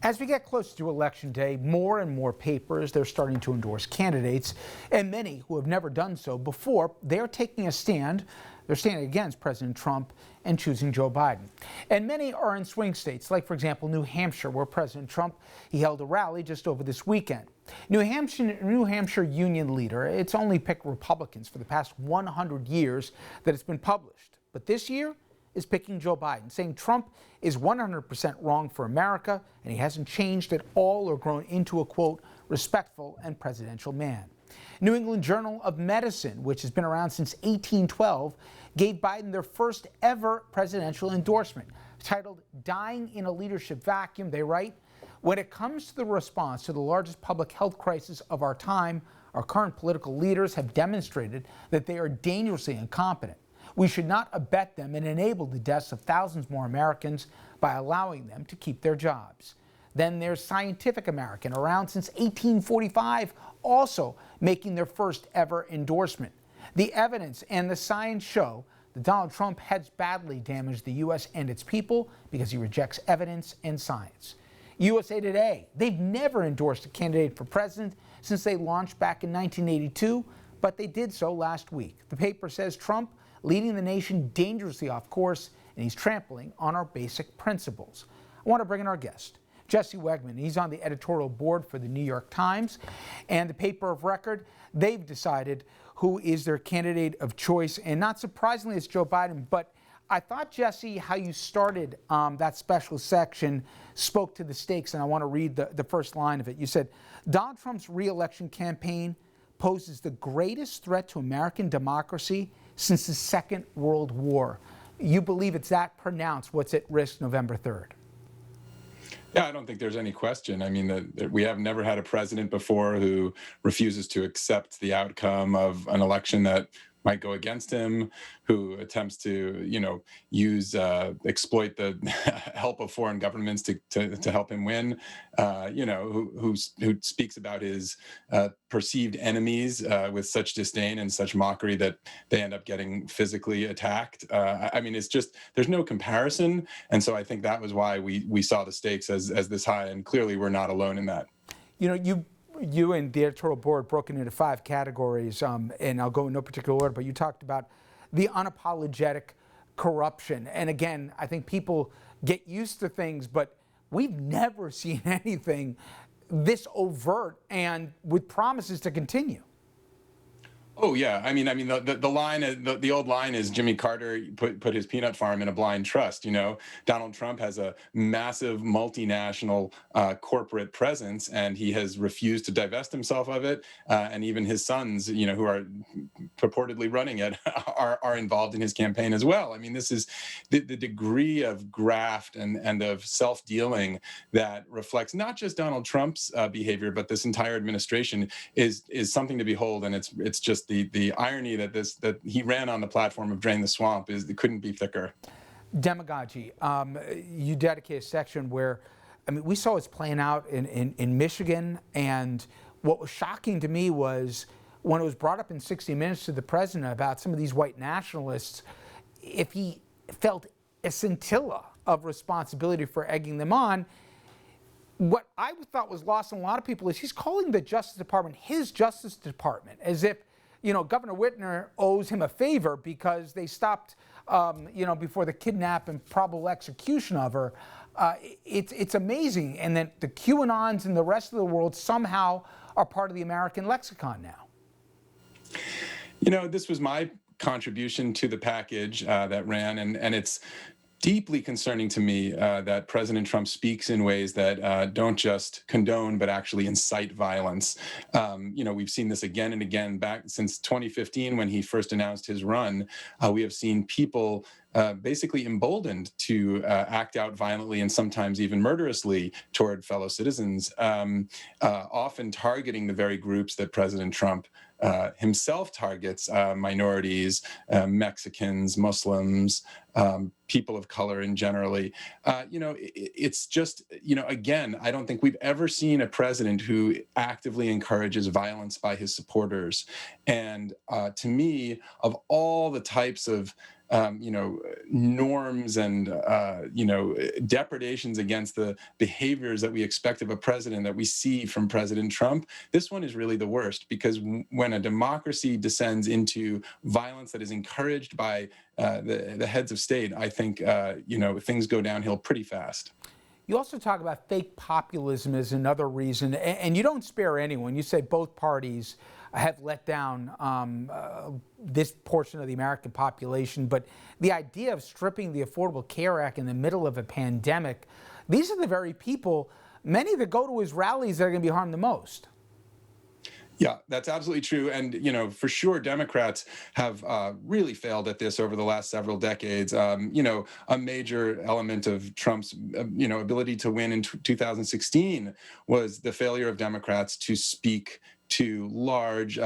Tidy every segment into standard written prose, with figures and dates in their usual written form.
As we get closer to Election Day, more and more papers, they're starting to endorse candidates, and many who have never done so before, they're taking a stand. They're standing against President Trump and choosing Joe Biden. And many are in swing states, like, for example, New Hampshire, where President Trump, he held a rally just over this weekend. New Hampshire union leader, it's only picked Republicans for the past 100 years that it's been published. But this year is picking Joe Biden, saying Trump is 100% wrong for America, and he hasn't changed at all or grown into a, quote, respectful and presidential man. New England Journal of Medicine, which has been around since 1812, gave Biden their first ever presidential endorsement. Titled "Dying in a Leadership Vacuum," they write, "When it comes to the response to the largest public health crisis of our time, our current political leaders have demonstrated that they are dangerously incompetent. We should not abet them and enable the deaths of thousands more Americans by allowing them to keep their jobs." Then there's Scientific American, around since 1845, also making their first ever endorsement. The evidence and the science show that Donald Trump has badly damaged the U.S. and its people because he rejects evidence and science. USA Today, they've never endorsed a candidate for president since they launched back in 1982, but they did so last week. The paper says Trump leading the nation dangerously off course, and he's trampling on our basic principles. I want to bring in our guest, Jesse Wegman. He's on the editorial board for the New York Times and the paper of record. They've decided who is their candidate of choice, and not surprisingly, it's Joe Biden. But I thought, Jesse, how you started that special section spoke to the stakes, and I want to read the first line of it. You said, "Donald Trump's re-election campaign poses the greatest threat to American democracy since the Second World War." You believe it's that pronounced what's at risk November 3rd? Yeah, I don't think there's any question. I mean, that we have never had a president before who refuses to accept the outcome of an election that might go against him, who attempts to, exploit the help of foreign governments to help him win, who speaks about his perceived enemies with such disdain and such mockery that they end up getting physically attacked. I mean, it's just, there's no comparison. And so I think that was why we saw the stakes as this high, and clearly we're not alone in that. You and the editorial board broken into 5 categories, and I'll go in no particular order, but you talked about the unapologetic corruption. And again, I think people get used to things, but we've never seen anything this overt and with promises to continue. Oh yeah, I mean the line, the old line is Jimmy Carter put his peanut farm in a blind trust. Donald Trump has a massive multinational corporate presence, and he has refused to divest himself of it. And even his sons, who are purportedly running it, are involved in his campaign as well. I mean, this is the degree of graft and of self-dealing that reflects not just Donald Trump's behavior, but this entire administration is something to behold, and it's just the irony that he ran on the platform of drain the swamp it couldn't be thicker. Demagogy. You dedicate a section where, we saw it's playing out in Michigan, and what was shocking to me was when it was brought up in 60 Minutes to the president about some of these white nationalists, if he felt a scintilla of responsibility for egging them on. What I thought was lost on a lot of people is he's calling the Justice Department his Justice Department, as if Governor Whitmer owes him a favor because they stopped, before the kidnap and probable execution of her. It's amazing. And then the QAnons and the rest of the world somehow are part of the American lexicon now. This was my contribution to the package that ran, and it's deeply concerning to me that President Trump speaks in ways that don't just condone, but actually incite violence. We've seen this again and again back since 2015 when he first announced his run. We have seen people basically emboldened to act out violently and sometimes even murderously toward fellow citizens, often targeting the very groups that President Trump himself targets: minorities, Mexicans, Muslims, people of color in generally. It's just, again, I don't think we've ever seen a president who actively encourages violence by his supporters. And to me, of all the types of norms and depredations against the behaviors that we expect of a president that we see from President Trump, this one is really the worst, because when a democracy descends into violence that is encouraged by the heads of state, I think things go downhill pretty fast. You also talk about fake populism as another reason, and you don't spare anyone. You say both parties have let down this portion of the American population, but the idea of stripping the Affordable Care Act in the middle of a pandemic, these are the very people, many that go to his rallies, that are going to be harmed the most. Yeah, that's absolutely true. And, for sure, Democrats have really failed at this over the last several decades. A major element of Trump's, ability to win in 2016 was the failure of Democrats to speak to large,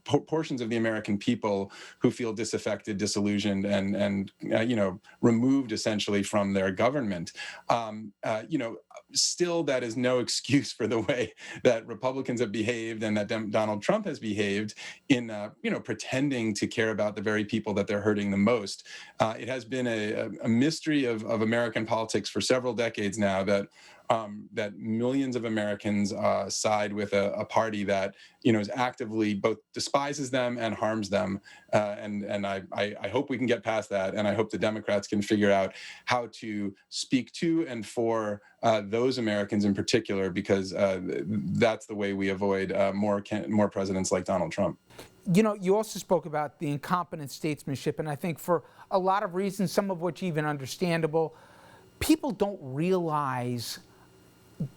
portions of the American people who feel disaffected, disillusioned, and removed essentially from their government. Still, that is no excuse for the way that Republicans have behaved and that Donald Trump has behaved in, pretending to care about the very people that they're hurting the most. It has been a mystery of American politics for several decades now that millions of Americans side with a party that is actively both despises them and harms them. And I hope we can get past that, and I hope the Democrats can figure out how to speak to and for those Americans in particular, because that's the way we avoid more presidents like Donald Trump. You also spoke about the incompetent statesmanship, and I think for a lot of reasons, some of which even understandable, people don't realize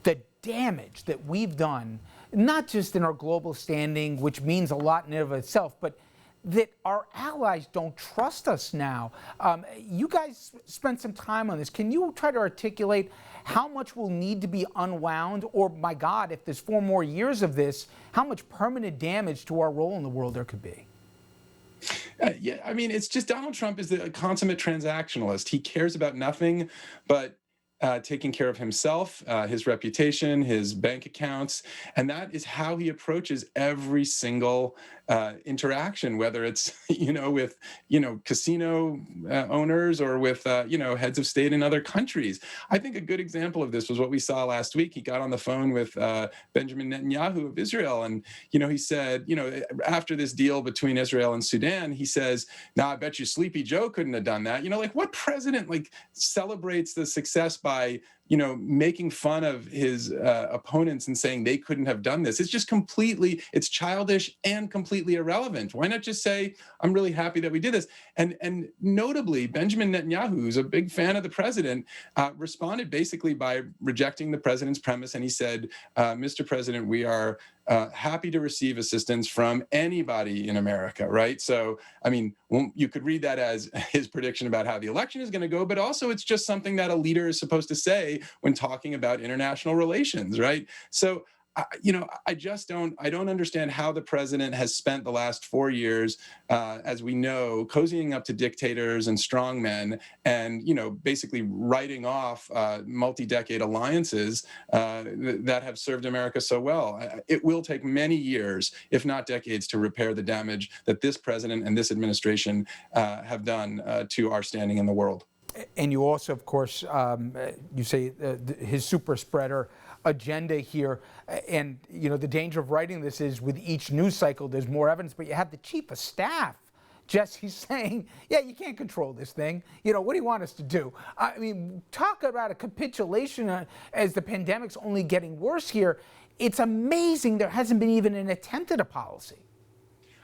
the damage that we've done, not just in our global standing, which means a lot in and of itself, but that our allies don't trust us now. You guys spent some time on this. Can you try to articulate how much will need to be unwound, or, my God, if there's 4 more years of this, how much permanent damage to our role in the world there could be? Yeah, I mean, it's just Donald Trump is the consummate transactionalist. He cares about nothing but taking care of himself, his reputation, his bank accounts, and that is how he approaches every single interaction, whether it's with casino owners or with heads of state in other countries. I think a good example of this was what we saw last week. He got on the phone with Benjamin Netanyahu of Israel, and he said, after this deal between Israel and Sudan, he says, "Now I bet you Sleepy Joe couldn't have done that." What president celebrates the success by making fun of his opponents and saying they couldn't have done this? It's childish and completely irrelevant. Why not just say, "I'm really happy that we did this"? And notably, Benjamin Netanyahu, who's a big fan of the president, responded basically by rejecting the president's premise. And he said, "Mr. President, we are happy to receive assistance from anybody in America," right? So, I mean, you could read that as his prediction about how the election is going to go, but also it's just something that a leader is supposed to say when talking about international relations, right? So, I don't understand how the president has spent the last 4 years, as we know, cozying up to dictators and strongmen, and basically writing off multi-decade alliances that have served America so well. It will take many years, if not decades, to repair the damage that this president and this administration have done to our standing in the world. And you also, of course, you say his super spreader agenda here. And, the danger of writing this is with each news cycle, there's more evidence, but you have the chief of staff, Jesse, saying, yeah, you can't control this thing. What do you want us to do? I mean, talk about a capitulation as the pandemic's only getting worse here. It's amazing there hasn't been even an attempt at a policy.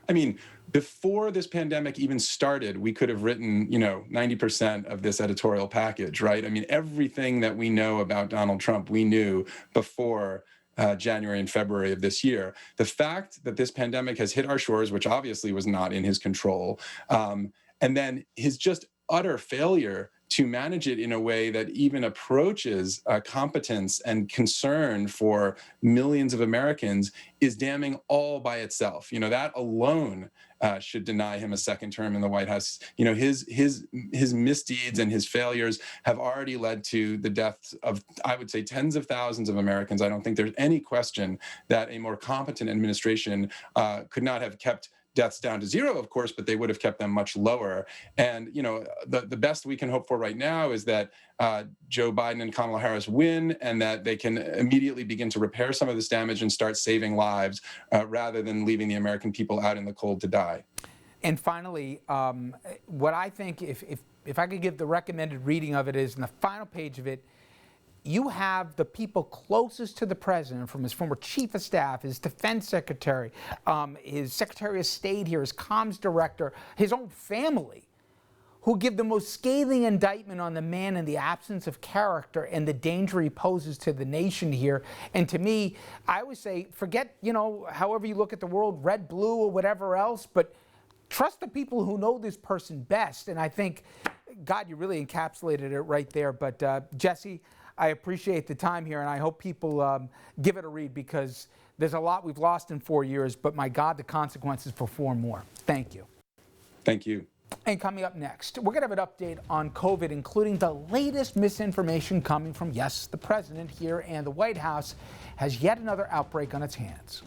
I mean, before this pandemic even started, we could have written, 90% of this editorial package, right? I mean, everything that we know about Donald Trump, we knew before January and February of this year. The fact that this pandemic has hit our shores, which obviously was not in his control, and then his just utter failure to manage it in a way that even approaches competence and concern for millions of Americans is damning all by itself. That alone should deny him a second term in the White House. His misdeeds and his failures have already led to the deaths of, I would say, tens of thousands of Americans. I don't think there's any question that a more competent administration could not have kept deaths down to zero, of course, but they would have kept them much lower. And, the best we can hope for right now is that Joe Biden and Kamala Harris win, and that they can immediately begin to repair some of this damage and start saving lives rather than leaving the American people out in the cold to die. And finally, what I think, if I could give the recommended reading of it, is in the final page of it, you have the people closest to the president, from his former chief of staff, his defense secretary, his secretary of state here, his comms director, his own family, who give the most scathing indictment on the man in the absence of character and the danger he poses to the nation here. And to me, I always say, forget, however you look at the world, red, blue, or whatever else, but trust the people who know this person best. And I think, God, you really encapsulated it right there. But Jesse, I appreciate the time here, and I hope people give it a read, because there's a lot we've lost in 4 years, but my God, the consequences for 4 more. Thank you. Thank you. And coming up next, we're going to have an update on COVID, including the latest misinformation coming from, yes, the president here, and the White House has yet another outbreak on its hands.